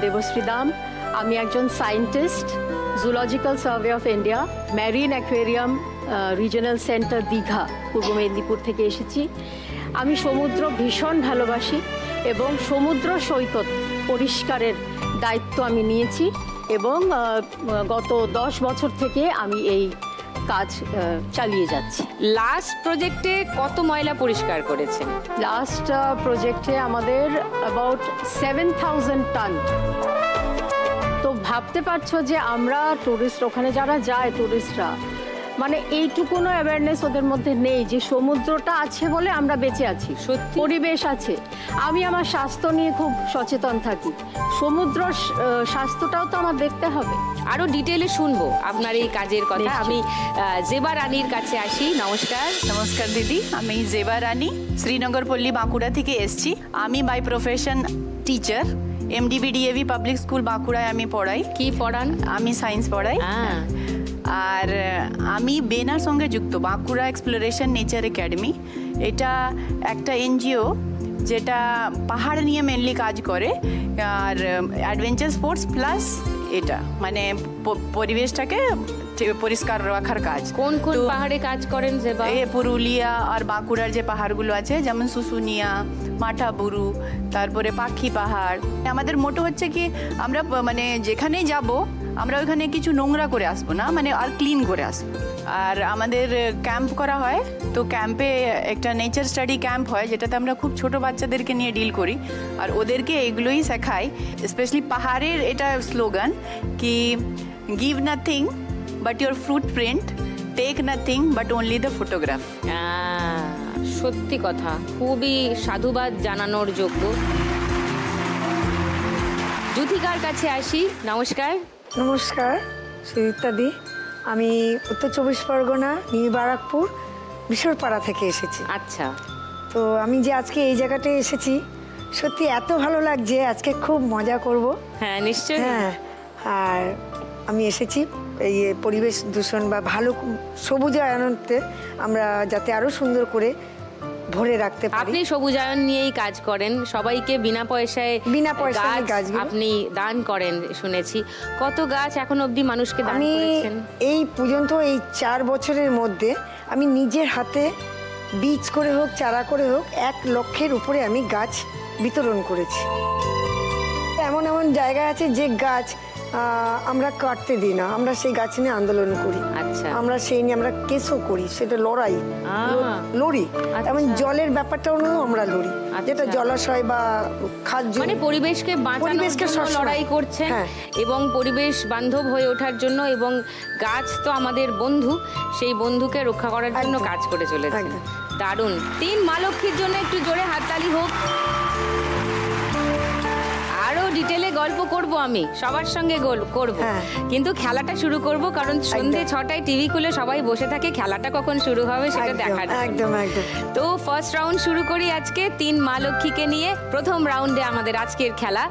দেবশ্রী দাম। আমি একজন scientist, zoological survey of India, marine aquarium regional centre Digha, পূর্ব মেদিনীপুর থেকে এসেছি। আমি সমুদ্র ভীষণ ভালোবাসি এবং সমুদ্র সৈকত পরিষ্কারের দায়িত্ব আমি নিয়েছি এবং গত 10 বছর থেকে আমি এই কাজ চালিয়ে যাচ্ছি। লাস্ট প্রজেক্টে কত ময়লা পরিষ্কার করেছেন? লাস্ট প্রজেক্টে আমাদের অ্যাবাউট 7000 টন। তো ভাবতে পারছো যে আমরা টুরিস্ট, ওখানে যারা যায় টুরিস্টরা, মানে এইটুকুনো অ্যাওয়ারনেস ওদের মধ্যে নেই যে সমুদ্রটা আছে বলে আমরা বেঁচে আছি, সত্যি পরিবেশ আছে। আমি আমার স্বাস্থ্য নিয়ে খুব সচেতন থাকি, সমুদ্র স্বাস্থ্যটাও তো আমার দেখতে হবে। আরো ডিটেইলে শুনবো আপনার এই কাজের কথা। আমি জেবা রানীর কাছে আসি। নমস্কার। নমস্কার দিদি, আমি জেবা রানী, শ্রীনগর পল্লী বাঁকুড়া থেকে এসেছি। আমি by profession teacher, MDBDAV public school বাঁকুড়ায় আমি পড়াই। কি পড়ান? আমি সায়েন্স পড়াই। আর আমি বেনার সঙ্গে যুক্ত বাঁকুড়া এক্সপ্লোরেশন নেচার একাডেমি। এটা একটা NGO যেটা পাহাড় নিয়ে মেনলি কাজ করে, আর অ্যাডভেঞ্চার স্পোর্টস প্লাস এটা মানে পরিবেশটাকে পরিষ্কার রাখার কাজ। কোন কোন পাহাড়ে কাজ করেন জেবা? এই পুরুলিয়া আর বাঁকুড়ার যে পাহাড়গুলো আছে, যেমন শুশুনিয়া, মাঠাবুরু, তারপরে পাখি পাহাড়। আমাদের মোটো হচ্ছে কি আমরা মানে যেখানেই যাব আমরা ওইখানে কিছু নোংরা করে আসবো না, মানে আর ক্লিন করে আসবো। আর আমাদের ক্যাম্প করা হয়, তো ক্যাম্পে একটা নেচার স্টাডি ক্যাম্প হয় যেটাতে আমরা খুব ছোট বাচ্চাদেরকে নিয়ে ডিল করি আর ওদেরকে এগুলোই শেখাই। স্পেশালি পাহাড়ের এটা স্লোগান কি give nothing but your footprint, take nothing but only the photograph. সত্যি কথা, খুবই সাধুবাদ জানানোর যোগ্য। যুথিকার কাছে আসি। নমস্কার। নমস্কার সুদীপ্তাদি, আমি উত্তর 24 পরগনা নিউ বারাকপুর বিশরপাড়া থেকে এসেছি। আচ্ছা, তো আমি যে আজকে এই জায়গাটায় এসেছি, সত্যি এত ভালো লাগছে, আজকে খুব মজা করব। হ্যাঁ নিশ্চয়ই। হ্যাঁ, আর আমি এসেছি এই পরিবেশ দূষণ বা ভালো সবুজায়নতে আমরা যাতে আরও সুন্দর করে ভরে রাখতে পারি। আপনি সবুজায়ন নিয়েই কাজ করেন, সবাইকে বিনা পয়সায় গাছ আপনি দান করেন শুনেছি। কত গাছ এখন অবধি মানুষকে দান করেছেন? এই পর্যন্ত এই 4 বছরের মধ্যে আমি নিজের হাতে বীজ করে হোক, চারা করে হোক, 1 লক্ষের উপরে আমি গাছ বিতরণ করেছি। এমন এমন জায়গা আছে যে গাছ আমরা কাটতে দিই না, আমরা সেই গাছ নিয়ে আন্দোলন করি। আচ্ছা, আমরা সেই নিয়ে আমরা কেসও করি, সেটা লড়াই লড়ি। এমন জলের ব্যাপারটাও আমরা লড়ি, যেটা জলাশয় বা খাদ্য মানে পরিবেশকে বাঁচানোর জন্য লড়াই করছেন এবং পরিবেশ বান্ধব হয়ে ওঠার জন্য, এবং গাছ তো আমাদের বন্ধু, সেই বন্ধুকে রক্ষা করার জন্য কাজ করে চলেছেন। দারুণ। 3 মা লক্ষ্মীর জন্য একটু জোরে হাততালি হোক। আরো ডিটেলে গল্প করব, আমি সবার সঙ্গে করব, কিন্তু খেলাটা শুরু করব কারণ সন্ধে 6টায় টিভি খুলে সবাই বসে থাকে, খেলাটা কখন শুরু হবে সেটা দেখার। একদম একদম। তো ফার্স্ট রাউন্ড শুরু করি আজকে 3 মা লক্ষ্মীকে নিয়ে। প্রথম রাউন্ডে আমাদের আজকের খেলা